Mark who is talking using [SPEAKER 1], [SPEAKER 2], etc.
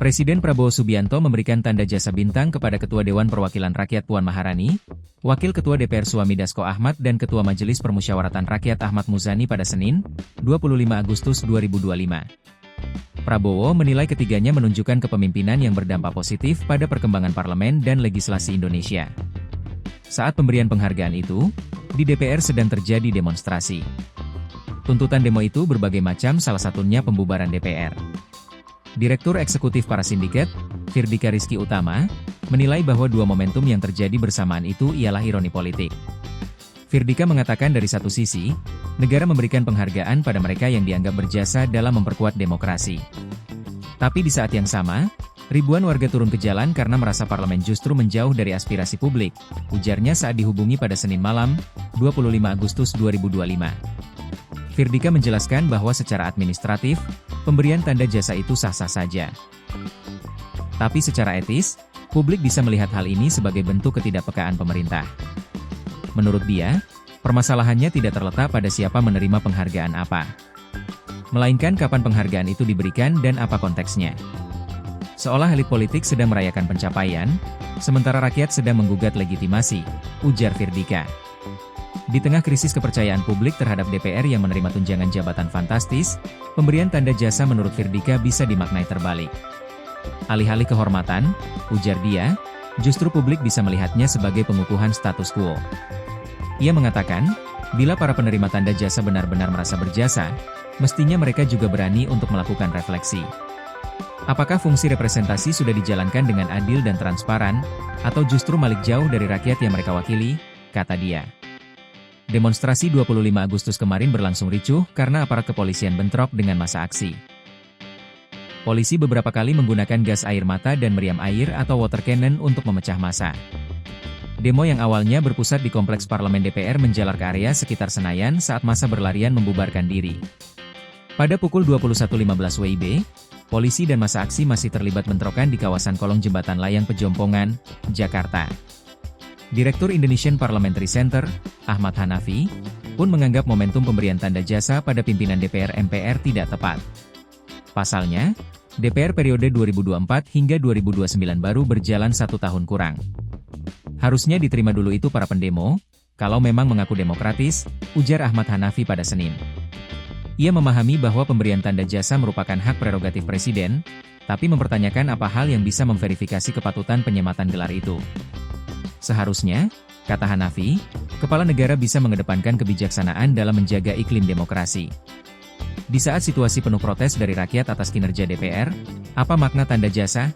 [SPEAKER 1] Presiden Prabowo Subianto memberikan tanda jasa bintang kepada Ketua Dewan Perwakilan Rakyat Puan Maharani, Wakil Ketua DPR Suami Dasko Ahmad dan Ketua Majelis Permusyawaratan Rakyat Ahmad Muzani pada Senin, 25 Agustus 2025. Prabowo menilai ketiganya menunjukkan kepemimpinan yang berdampak positif pada perkembangan parlemen dan legislasi Indonesia. Saat pemberian penghargaan itu, di DPR sedang terjadi demonstrasi. Tuntutan demo itu berbagai macam, salah satunya pembubaran DPR. Direktur Eksekutif Parasindiket, Firdika Rizky Utama, menilai bahwa dua momentum yang terjadi bersamaan itu ialah ironi politik. Firdika mengatakan dari satu sisi, negara memberikan penghargaan pada mereka yang dianggap berjasa dalam memperkuat demokrasi. Tapi di saat yang sama, ribuan warga turun ke jalan karena merasa parlemen justru menjauh dari aspirasi publik, ujarnya saat dihubungi pada Senin malam, 25 Agustus 2025. Firdika menjelaskan bahwa secara administratif, pemberian tanda jasa itu sah-sah saja. Tapi secara etis, publik bisa melihat hal ini sebagai bentuk ketidakpekaan pemerintah. Menurut dia, permasalahannya tidak terletak pada siapa menerima penghargaan apa, melainkan kapan penghargaan itu diberikan dan apa konteksnya. Seolah elit politik sedang merayakan pencapaian, sementara rakyat sedang menggugat legitimasi, ujar Firdika. Di tengah krisis kepercayaan publik terhadap DPR yang menerima tunjangan jabatan fantastis, pemberian tanda jasa menurut Firdika bisa dimaknai terbalik. Alih-alih kehormatan, ujar dia, justru publik bisa melihatnya sebagai pengukuhan status quo. Ia mengatakan, bila para penerima tanda jasa benar-benar merasa berjasa, mestinya mereka juga berani untuk melakukan refleksi. Apakah fungsi representasi sudah dijalankan dengan adil dan transparan, atau justru malah jauh dari rakyat yang mereka wakili, kata dia. Demonstrasi 25 Agustus kemarin berlangsung ricuh karena aparat kepolisian bentrok dengan massa aksi. Polisi beberapa kali menggunakan gas air mata dan meriam air atau water cannon untuk memecah massa. Demo yang awalnya berpusat di kompleks parlemen DPR menjalar ke area sekitar Senayan saat massa berlarian membubarkan diri. Pada pukul 21.15 WIB, polisi dan massa aksi masih terlibat bentrokan di kawasan kolong jembatan layang Pejompongan, Jakarta. Direktur Indonesian Parliamentary Center, Ahmad Hanafi, pun menganggap momentum pemberian tanda jasa pada pimpinan DPR MPR tidak tepat. Pasalnya, DPR periode 2024 hingga 2029 baru berjalan 1 tahun kurang. Harusnya diterima dulu itu para pendemo, kalau memang mengaku demokratis, ujar Ahmad Hanafi pada Senin. Ia memahami bahwa pemberian tanda jasa merupakan hak prerogatif presiden, tapi mempertanyakan apa hal yang bisa memverifikasi kepatutan penyematan gelar itu. Seharusnya, kata Hanafi, kepala negara bisa mengedepankan kebijaksanaan dalam menjaga iklim demokrasi. Di saat situasi penuh protes dari rakyat atas kinerja DPR, apa makna tanda jasa?